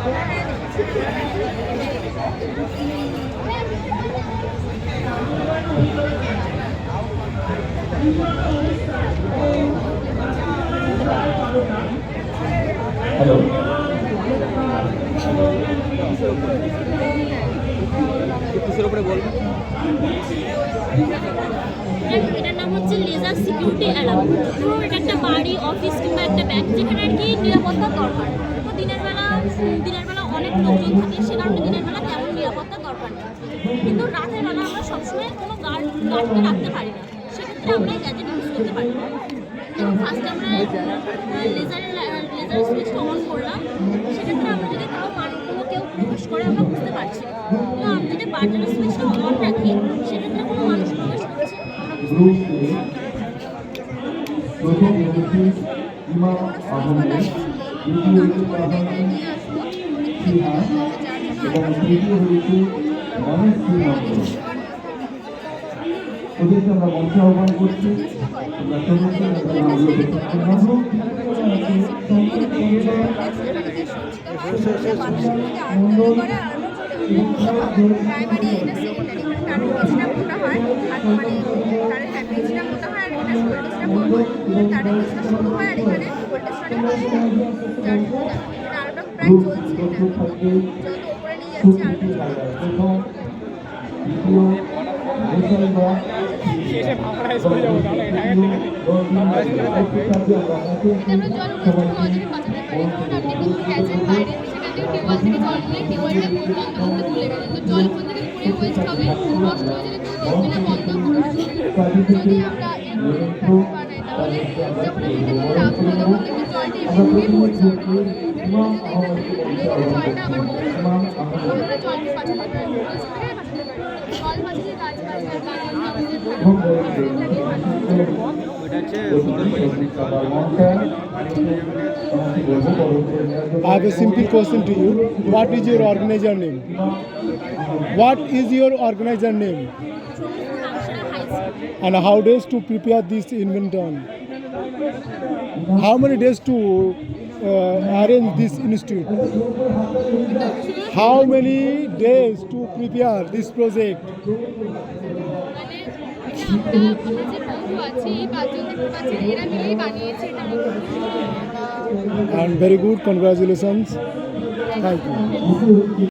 Hello, এটার নাম হচ্ছে লেজার সিকিউরিটি অ্যালার্ম। ধরুন এটা একটা বাড়ি, অফিস কিংবা একটা ব্যাংক, যেখানে আর কি নিরাপত্তার দরকার। তো দিনের বেলা অনেক লোকজন থাকে, সে কারণে দিনের বেলা তেমন নিরাপত্তার দরকার নেই। কিন্তু রাতের বেলা আমরা সবসময় কোনো গার্ডকে রাখতে পারি না, সেক্ষেত্রে আমরা এই গ্যাজেট ইউজ করতে পারি। এবং ফার্স্টে আমরা লেজার সুইচটা অন করলাম, সেক্ষেত্রে আমরা যদি কোনো কেউ প্রবেশ করে আমরা বুঝতে পারছি না। তো আমি যদি বাজারের সুইচটা অন রাখি, সেক্ষেত্রে কোনো মানুষ প্রবেশ করছে আমরা বুঝতে পারছি। প্রথম অতিথি ইমাম আহমেদ, দ্বিতীয় হয়েছে সিহান এবং তৃতীয় হয়েছে মহেশ সিং। ওদেরকে আমরা মঞ্চে আহ্বান করছি। আমরা সমস্ত প্রাইমারি এটা সেকেন্ডারি, মানে তাদের পেজটা মোটা হয় আর মানে তাদের ফ্যাব্রিক্সটা মোটা হয় আর এটা ভোল্টেজটা কম হয়, তাদের পেজটা সরু হয় আর এখানে ভোল্টেজটা অনেক বেশি হয়। যার জন্য এটা আলোটা প্রায় চলছে, এটা যত উপরে নিয়ে যাচ্ছে আলোটা আমরা জল উপরে নজরে বাঁচাতে পারি। ধরুন আপনি কোনো গ্যাসের বাইরে সেখান থেকে টিউবওয়েল থেকে জল নিলে টিউবওয়েলটা বন্ধ করতে ভুলে গেলেন, তো জল কোন থেকে পুরো ওয়েস্ট হবে, নষ্ট হয়ে গেলে তো দেখবেন বন্ধ করে যদি আমরা এরকম বানাই, তাহলে যখন আমি এটা নিয়ে রাখবো তখন দেখবেন জলটা এমনি পড়ছে। জলটা আবার আমরা জলকে বাঁচাতে পারি, জল বাঁচিয়ে গাছ I have a simple question to you. What is your organizer name? What is your organizer name? And how days to prepare this invention? How many days to arrange this institute? How many days to prepare this project? And very good, congratulations. Thank you.